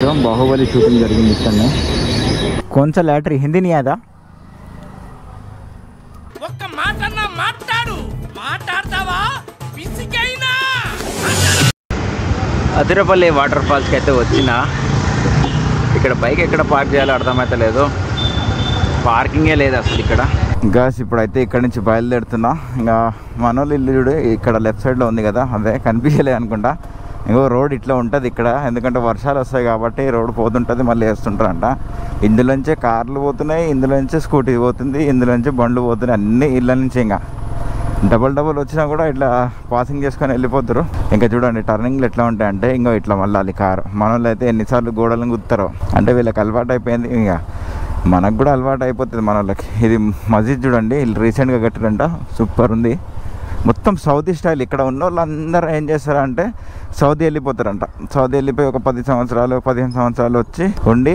Baahubali shooting జరిగింది ఇక్కడనే कौन सा लैटरी हिंदी नहीं आता ఒక్క మాటన్నా మాట్లాడు మాట్లాడతావా పిసికైనా అదిరపల్లి వాటర్ ఫాల్స్ కి అయితే వచ్చినా ఇక్కడ బైక్ ఎక్కడ పార్క్ చేయాలో అర్థమైతలేదు పార్కింగే లేదు అసలు ఇక్కడ గాస్ ఇప్పుడైతే ఇక్కడ నుంచి బయలుదేరుతున్నా ఇంకా మనోళ్ళు ఇల్లు చూడు ఇక్కడ లెఫ్ట్ సైడ్లో ఉంది కదా అదే కనిపించలేదు అనుకుంటా ఇంకో రోడ్ ఇట్లా ఉంటుంది ఇక్కడ ఎందుకంటే వర్షాలు వస్తాయి కాబట్టి రోడ్ పోతుంటుంది మళ్ళీ వేస్తుంటారంట ఇందులోంచే కార్లు పోతున్నాయి ఇందులోంచే స్కూటీ పోతుంది ఇందులోంచి బండ్లు పోతున్నాయి అన్ని ఇళ్ళ నుంచి ఇంకా డబల్ వచ్చినా కూడా ఇట్లా పాసింగ్ చేసుకొని వెళ్ళిపోతారు ఇంకా చూడండి టర్నింగ్లు ఎట్లా ఉంటాయంటే ఇంకో ఇట్లా మళ్ళీ కారు మన వాళ్ళు అయితే ఎన్నిసార్లు గోడలను గుత్తారో అంటే వీళ్ళకి అలవాటు అయిపోయింది ఇంకా మనకు కూడా అలవాటు అయిపోతుంది మన వాళ్ళకి ఇది మస్జిద్ చూడండి రీసెంట్గా కట్టారంట సూపర్ ఉంది మొత్తం సౌదీ స్టైల్ ఇక్కడ ఉన్న వాళ్ళందరూ ఏం చేస్తారంటే సౌదీ వెళ్ళిపోతారంట సౌదీ వెళ్ళిపోయి ఒక 10 సంవత్సరాలు 15 సంవత్సరాలు వచ్చి ఉండి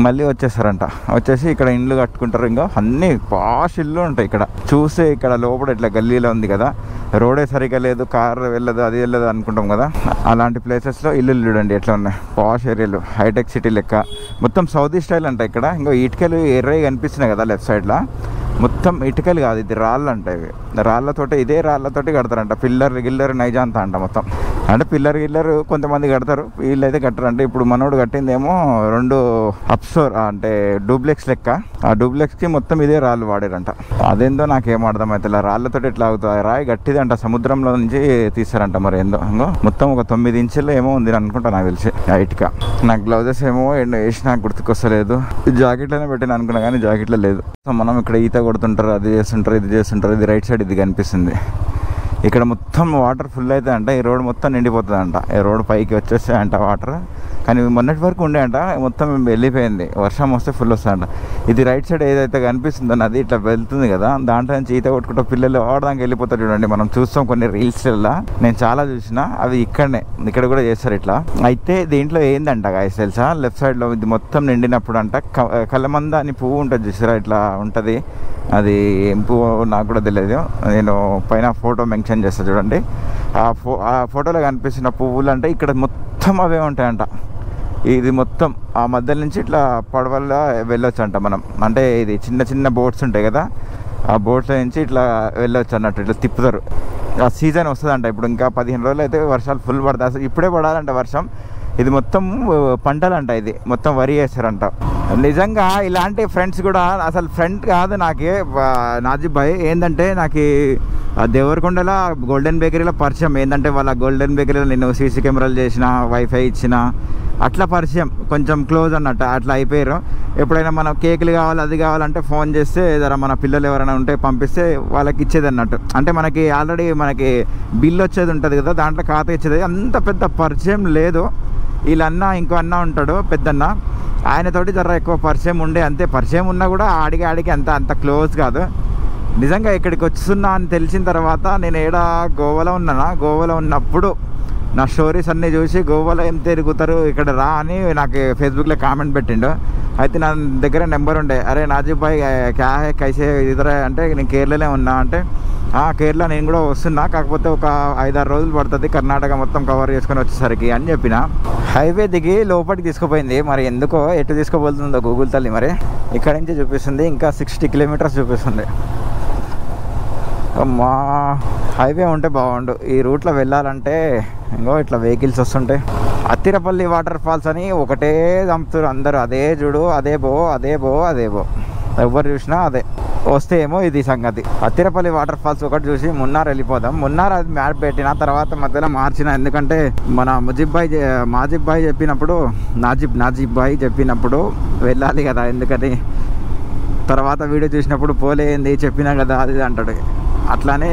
మళ్ళీ వచ్చేస్తారంట వచ్చేసి ఇక్కడ ఇండ్లు కట్టుకుంటారు ఇంకా అన్నీ పాష్ ఇల్లు ఉంటాయి ఇక్కడ చూస్తే ఇక్కడ లోపల ఇట్లా గల్లీలో ఉంది కదా రోడే సరిగా లేదు కార్ వెళ్ళదు అది వెళ్ళదు అనుకుంటాం కదా అలాంటి ప్లేసెస్లో ఇల్లు చూడండి ఎట్లా ఉన్నాయి పాష్ ఏరియాలు హైటెక్ సిటీ లెక్క మొత్తం సౌదీ స్టైల్ అంట ఇక్కడ ఇంకో ఇటుకలు ఎర్రగా కనిపిస్తున్నాయి కదా లెఫ్ట్ సైడ్లో మొత్తం ఇటుకలు కాదు ఇది రాళ్ళు అంటే ఇవి రాళ్ళతోటి ఇదే రాళ్ళతోటి కడతారంట గిల్లర్ నైజాంత అంట మొత్తం అంటే గిల్లర్ కొంతమంది కడతారు వీళ్ళైతే కట్టరంట ఇప్పుడు మనోడు కట్టిందేమో 2 అప్స్టోర్ అంటే డూప్లెక్స్ లెక్క ఆ డూప్లెక్స్కి మొత్తం ఇదే రాళ్ళు వాడారంట అదేందో నాకేం అర్థమైతే రాళ్ళతోటి ఎట్లా అవుతుంది రాయి గట్టిదంట సముద్రంలో నుంచి తీస్తారంట మరి ఏందో మొత్తం ఒక 9 ఇంచుల్లో ఏమో ఉంది అనుకుంటా నాకు తెలిసి ఇటుక నాకు గ్లౌజెస్ ఏమో వేసి నాకు గుర్తుకొస్తలేదు జాకెట్లోనే పెట్టిన అనుకున్నా కానీ జాకెట్లో లేదు సో మనం ఇక్కడ ఈత కొడుతుంటారు అది చేస్తుంటారు ఇది చేస్తుంటారు ఇది రైట్ సైడ్ ఇది కనిపిస్తుంది ఇక్కడ మొత్తం వాటర్ ఫుల్ అవుతుంది అంట ఈ రోడ్ మొత్తం నిండిపోతుంది అంట ఈ రోడ్ పైకి వచ్చేస్తాయంట వాటర్ కానీ మొన్నటి వరకు ఉండే అంట మొత్తం వెళ్ళిపోయింది వర్షం వస్తే ఫుల్ వస్తుందంట ఇది రైట్ సైడ్ ఏదైతే కనిపిస్తుందో నది ఇట్లా వెళ్తుంది కదా దాంట్లో నుంచి ఈత కొట్టుకుంటూ పిల్లలు ఆడదానికి వెళ్ళిపోతారు చూడండి మనం చూస్తాం కొన్ని రీల్స్లో నేను చాలా చూసిన అవి ఇక్కడ కూడా చేస్తారు ఇట్లా అయితే దీంట్లో ఏందంట గాయస్ తెలుసా లెఫ్ట్ సైడ్లో ఇది మొత్తం నిండినప్పుడు అంట కలమంద అని పువ్వు ఉంటుంది చూసారా ఇట్లా ఉంటుంది అది ఏం పువ్వు నాకు కూడా తెలియదు నేను పైన ఫోటో మెన్షన్ చేస్తాను చూడండి ఆ ఫోటోలో కనిపిస్తున్న పువ్వులు అంటే ఇక్కడ మొత్తం అవే ఉంటాయంట ఇది మొత్తం ఆ మధ్య నుంచి ఇట్లా పడవల్లో వెళ్ళొచ్చు అంట మనం అంటే ఇది చిన్న బోట్స్ ఉంటాయి కదా ఆ బోట్ల నుంచి ఇట్లా వెళ్ళొచ్చు అన్నట్టు ఇట్లా తిప్పుతారు ఆ సీజన్ వస్తుందంట ఇప్పుడు ఇంకా 15 రోజులు అయితే వర్షాలు ఫుల్ పడతాయి అసలు ఇప్పుడే పడాలంట వర్షం ఇది మొత్తం పంటలంట ఇది మొత్తం వరి వేస్తారంట నిజంగా ఇలాంటి ఫ్రెండ్స్ కూడా అసలు ఫ్రెండ్ కాదు నాకే నాజిబ్ భాయ్ ఏంటంటే నాకు దేవరకొండలో గోల్డెన్ బేకరీలో పరిచయం ఏంటంటే వాళ్ళ గోల్డెన్ బేకరీలో నేను సీసీ కెమెరాలు చేసిన వైఫై ఇచ్చిన అట్లా పరిచయం కొంచెం క్లోజ్ అన్నట్టు అట్లా అయిపోయారు ఎప్పుడైనా మనం కేకులు కావాలి అది కావాలంటే ఫోన్ చేస్తే జర మన పిల్లలు ఎవరైనా ఉంటే పంపిస్తే వాళ్ళకి ఇచ్చేది అన్నట్టు అంటే మనకి ఆల్రెడీ మనకి బిల్ వచ్చేది ఉంటుంది కదా దాంట్లో ఖాతా ఇచ్చేది అంత పెద్ద పరిచయం లేదు వీళ్ళన్న ఇంకో అన్న ఉంటాడు పెద్దన్న ఆయనతోటి జర ఎక్కువ పరిచయం ఉండే అంతే పరిచయం ఉన్నా కూడా ఆడికి అంత క్లోజ్ కాదు నిజంగా ఇక్కడికి వస్తున్నా అని తెలిసిన తర్వాత నేను గోవాలో ఉన్నప్పుడు నా స్టోరీస్ అన్నీ చూసి గోవాలో ఏం తిరుగుతారు ఇక్కడ రా అని నాకు ఫేస్బుక్లో కామెంట్ పెట్టిండు అయితే నా దగ్గర నెంబర్ ఉండే అరే నాజిబ్ భాయ్ క్యా హై కైసే ఇద్దరే అంటే నేను కేరళలో ఉన్నా అంటే కేరళ నేను కూడా వస్తున్నా కాకపోతే ఒక 5-6 రోజులు పడుతుంది కర్ణాటక మొత్తం కవర్ చేసుకొని వచ్చేసరికి అని చెప్పిన హైవే దిగి లోపలికి తీసుకుపోయింది మరి ఎందుకో ఎటు తీసుకుపోతుందో గూగుల్ తల్లి మరి ఇక్కడ నుంచి చూపిస్తుంది ఇంకా 60 కిలోమీటర్స్ చూపిస్తుంది అమ్మా హైవే ఉంటే బాగుండు ఈ రూట్లో వెళ్ళాలంటే ఇంకో ఇట్లా వెహికల్స్ వస్తుంటాయి అత్తిరపల్లి వాటర్ ఫాల్స్ అని ఒకటే చంపుతారు అందరూ అదే చూడు అదే బో ఎవరు చూసినా అదే వస్తే ఏమో ఇది సంగతి అత్తిరపల్లి వాటర్ ఫాల్స్ ఒకటి చూసి మున్నార్ వెళ్ళిపోదాం మున్నార్ అది మ్యాప్ పెట్టిన తర్వాత మధ్యలో మార్చిన ఎందుకంటే మన నాజిబ్ భాయ్ చెప్పినప్పుడు వెళ్ళాలి కదా ఎందుకని తర్వాత వీడియో చూసినప్పుడు పోలేంది చెప్పినా కదా అది అంటాడు అట్లానే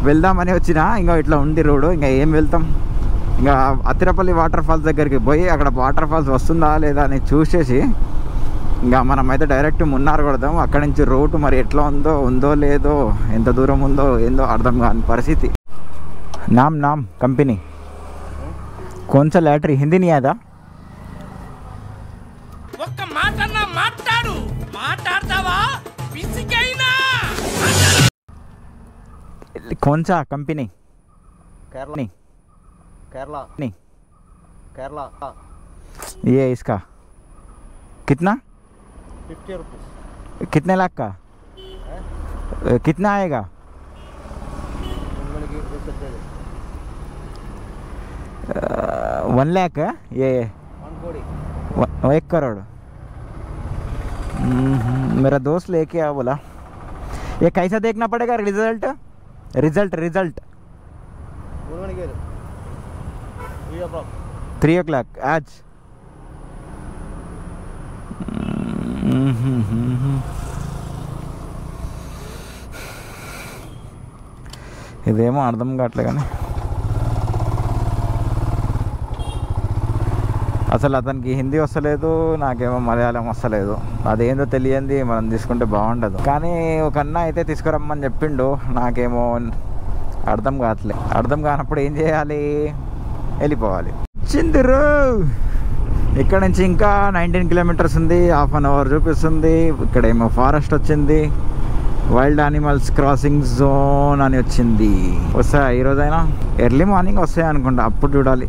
వెళ్దామని వచ్చినా ఇంకా ఇట్లా ఉంది రోడ్డు ఇంకా ఏం వెళ్తాం ఇంకా అత్తిరపల్లి వాటర్ ఫాల్స్ దగ్గరికి పోయి అక్కడ వాటర్ ఫాల్స్ వస్తుందా లేదా అని చూసేసి ఇంకా మనమైతే డైరెక్ట్ మున్నార్ కొడదాం అక్కడి నుంచి రోడ్డు మరి ఎట్లా ఉందో లేదో ఎంత దూరం ఉందో ఏందో అర్థం కాని పరిస్థితి నామ్ కంపెనీ कौन सा लैटरी हिंदी नहीं आता ఒక్క మాటన్నా మాట్లాడు మాట్లాడతావా పిసికైనా कौन सा कंपनी केरला ये इसका कितना 50 रुपीज़। कितने लाख का कितना आएगा 1 लाख है ये 1 करोड़। मेरा दोस्त लेके आ बोला ये कैसा देखना पड़ेगा रिजल्ट रिजल्ट रिजल्ट 3 o'clock आज। ఇదేమో అర్థం కావట్లే కానీ అసలు అతనికి హిందీ వస్తలేదు, నాకేమో మలయాళం వస్తలేదు. అదేందో తెలియంది మనం తీసుకుంటే బాగుండదు. కానీ ఒక అన్న అయితే తీసుకురమ్మని చెప్పిండు, నాకేమో అర్థం కావట్లే. అర్థం కానప్పుడు ఏం చేయాలి, వెళ్ళిపోవాలి. చిందిరు ఇక్కడ నుంచి ఇంకా 19 కిలోమీటర్స్ ఉంది, ½ an hour చూపిస్తుంది. ఇక్కడ ఏమో ఫారెస్ట్ వచ్చింది, వైల్డ్ యానిమల్స్ క్రాసింగ్ జోన్ అని వచ్చింది. వస్తాయా ఈరోజైనా? ఎర్లీ మార్నింగ్ వస్తాయి అనుకుంటా, అప్పుడు చూడాలి.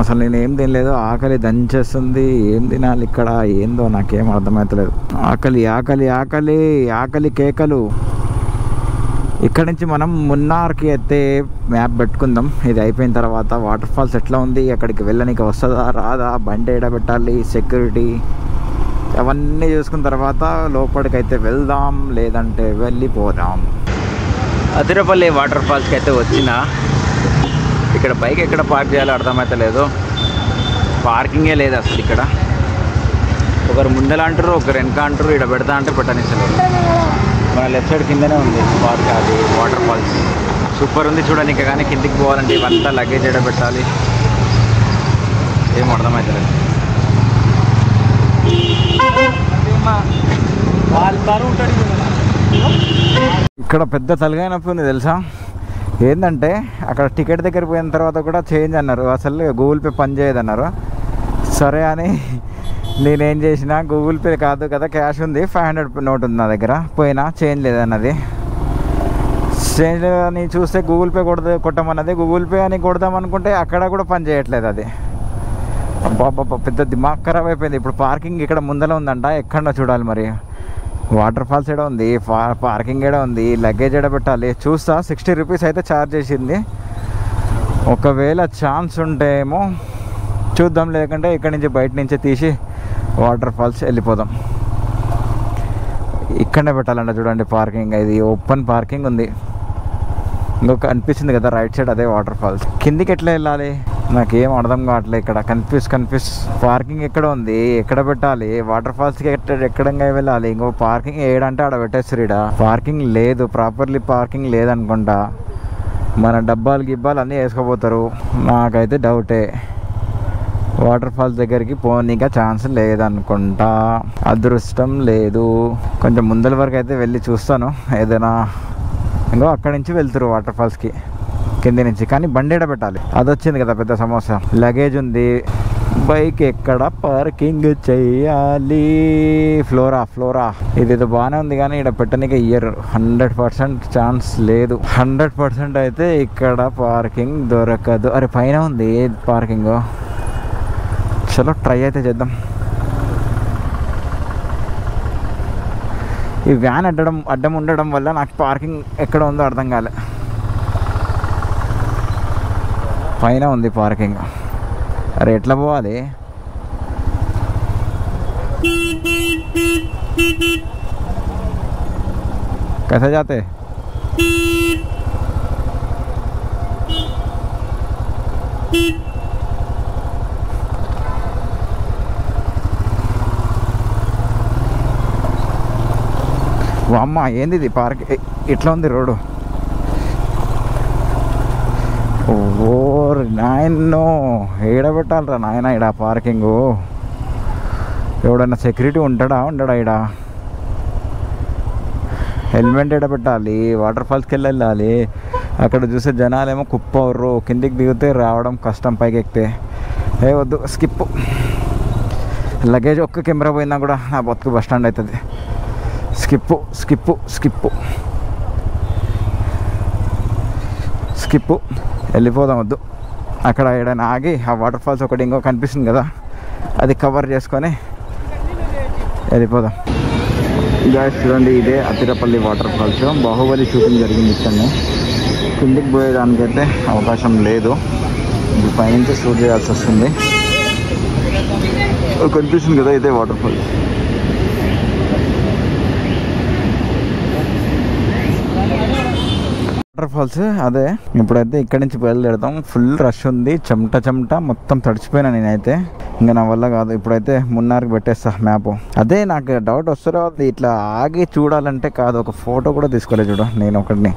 అసలు నేను ఏం తినలేదు, ఆకలి దంచేస్తుంది. ఏం తినాలి ఇక్కడ, ఏందో నాకేం అర్థమవుతలేదు. ఆకలి ఆకలి ఆకలి ఆకలి కేకలు. ఇక్కడ నుంచి మనం మున్నార్కి అయితే మ్యాప్ పెట్టుకుందాం. ఇది అయిపోయిన తర్వాత వాటర్ ఫాల్స్ ఎట్లా ఉంది, అక్కడికి వెళ్ళడానికి వస్తుందా రాదా, బండి ఎడబెట్టాలి, సెక్యూరిటీ అవన్నీ చూసుకున్న తర్వాత లోపలికైతే వెళ్దాం, లేదంటే వెళ్ళిపోదాం. అదిరపల్లి వాటర్ ఫాల్స్కి అయితే వచ్చిన ఇక్కడ బైక్ ఎక్కడ పార్క్ చేయాలో అర్థమవుతలేదు. పార్కింగే లేదు అసలు ఇక్కడ. ఒకరు ముందర అంటారు, ఒకరు వెనక అంటారు, ఇక్కడ పెడతా అంటే పెట్టనిస్తలేదు. మన లెఫ్ట్ సైడ్ కిందనే ఉంది పార్క్, అది వాటర్ ఫాల్స్ సూపర్ ఉంది చూడడానికి. కానీ కిందికి పోవాలంటే ఇవంతా లగేజ్ ఎడ పెట్టాలి, ఏం అర్థమవుతలేదు. ఇక్కడ పెద్ద తలకాయ నొప్పి ఉంది తెలుసా. ఏంటంటే అక్కడ టికెట్ దగ్గర పోయిన తర్వాత కూడా చేంజ్ అన్నారు, అసలు గూగుల్ పే పని చేయదన్నారు. సరే అని నేనేం చేసిన, గూగుల్ పే కాదు కదా క్యాష్ ఉంది, 500 నోట్ ఉంది నా దగ్గర, పోయినా చేంజ్ లేదన్నది. చేంజ్ అని చూస్తే గూగుల్ పే కొట్టమన్నది. గూగుల్ పే అని కొడదాం అనుకుంటే అక్కడ కూడా పని చేయట్లేదు అది. బాబా పెద్ద దిమాగ్ ఖరాబ్ అయిపోయింది. ఇప్పుడు పార్కింగ్ ఇక్కడ ముందర ఉందంట, ఎక్కడో చూడాలి మరి. వాటర్ ఫాల్స్ ఏడ ఉంది, పార్కింగ్ ఏడ ఉంది, లగేజ్ ఏడ పెట్టాలి చూస్తా. 60 రూపీస్ అయితే ఛార్జ్ చేసింది. ఒకవేళ ఛాన్స్ ఉంటే ఏమో చూద్దాం, లేకుంటే ఇక్కడి నుంచి బయట నుంచి తీసి వాటర్ ఫాల్స్ వెళ్ళిపోదాం. ఇక్కడనే పెట్టాలంట చూడండి పార్కింగ్. ఇది ఓపెన్ పార్కింగ్ ఉంది. ఇంకొక అనిపిస్తుంది కదా రైట్ సైడ్, అదే వాటర్ ఫాల్స్. కిందికి ఎట్లా వెళ్ళాలి నాకేం అర్థం కావట్లేదు. ఇక్కడ కన్ఫ్యూజ్ పార్కింగ్ ఎక్కడ ఉంది, ఎక్కడ పెట్టాలి, వాటర్ ఫాల్స్కి ఎక్కడంగా వెళ్ళాలి. ఇంకో పార్కింగ్ ఏడంటే ఆడ పెట్టేస్తారు. ఇక్కడ పార్కింగ్ లేదు, ప్రాపర్లీ పార్కింగ్ లేదనుకుంటా. మన డబ్బాలు గిబ్బాలు అన్నీ వేసుకోపోతారు. నాకైతే డౌటే, వాటర్ ఫాల్స్ దగ్గరికి పోనీగా ఛాన్స్ లేదనుకుంటా, అదృష్టం లేదు. కొంచెం ముందల వరకు అయితే వెళ్ళి చూస్తాను, ఏదైనా ఇంకో అక్కడి నుంచి వెళ్తారు వాటర్ ఫాల్స్కి కింది నుంచి. కానీ బండి ఎడ పెట్టాలి, అది వచ్చింది కదా పెద్ద సమస్య. లగేజ్ ఉంది, బైక్ ఎక్కడ పార్కింగ్ చెయ్యాలి. ఫ్లోరా ఇదేదో బాగానే ఉంది కానీ ఇక్కడ పెట్టడానికి ఇయర్ 100% ఛాన్స్ లేదు. 100% అయితే ఇక్కడ పార్కింగ్ దొరకదు. అరే పైన ఉంది పార్కింగ్, చలో ట్రై అయితే చేద్దాం. ఈ వ్యాన్ అడ్డం ఉండడం వల్ల నాకు పార్కింగ్ ఎక్కడ ఉందో అర్థం కాలే. పైన ఉంది పార్కింగ్. అరే ఎట్లా పోవాలి, कैसे जाते? అమ్మ ఏంది ఇది పార్క్ ఇట్లా ఉంది రోడ్డు. ఓ నాయనో ఏడబెట్టాలరా నాయన ఈడ పార్కింగు. ఎవడన్నా సెక్యూరిటీ ఉండడా ఈడ? హెల్మెట్ ఎడబెట్టాలి, వాటర్ ఫాల్స్కి వెళ్ళాలి. అక్కడ చూసే జనాలేమో కుప్పవరు, కిందికి దిగితే రావడం కష్టం, పైకి ఎక్కితే. వద్దు స్కిప్. లగేజ్ ఒక్క కెమెరా పోయినా కూడా నా బతుకు బస్ స్టాండ్ అవుతుంది. స్కిప్పు వెళ్ళిపోదాం. వద్దు, అక్కడ ఏడైనా ఆగి ఆ వాటర్ ఫాల్స్ ఒకటి ఇంకో కనిపిస్తుంది కదా, అది కవర్ చేసుకొని వెళ్ళిపోదాం. గాయ్స్ చూడండి, ఇదే అతిరపల్లి వాటర్ ఫాల్స్. బాహుబలి షూటింగ్ జరిగింది ఇక్కడనే. కిందికి పోయేదానికైతే అవకాశం లేదు, ఇది పైనుంచి షూట్ చేయాల్సి వస్తుంది. కనిపిస్తుంది కదా, ఇదే వాటర్ ఫాల్స్. వాటర్ ఫాల్స్ అదే. ఇప్పుడైతే ఇక్కడి నుంచి బయలుదేరుతాం. ఫుల్ రష్ ఉంది, చెమట మొత్తం తడిచిపోయినా నేనైతే. ఇంకా నా వల్ల కాదు. ఇప్పుడైతే మున్నార్కి పెట్టేస్తా మ్యాప్. అదే నాకు డౌట్ వస్తారో, ఇట్లా ఆగి చూడాలంటే కాదు, ఒక ఫోటో కూడా తీసుకోలేదు చూడ నేను ఒకటిని.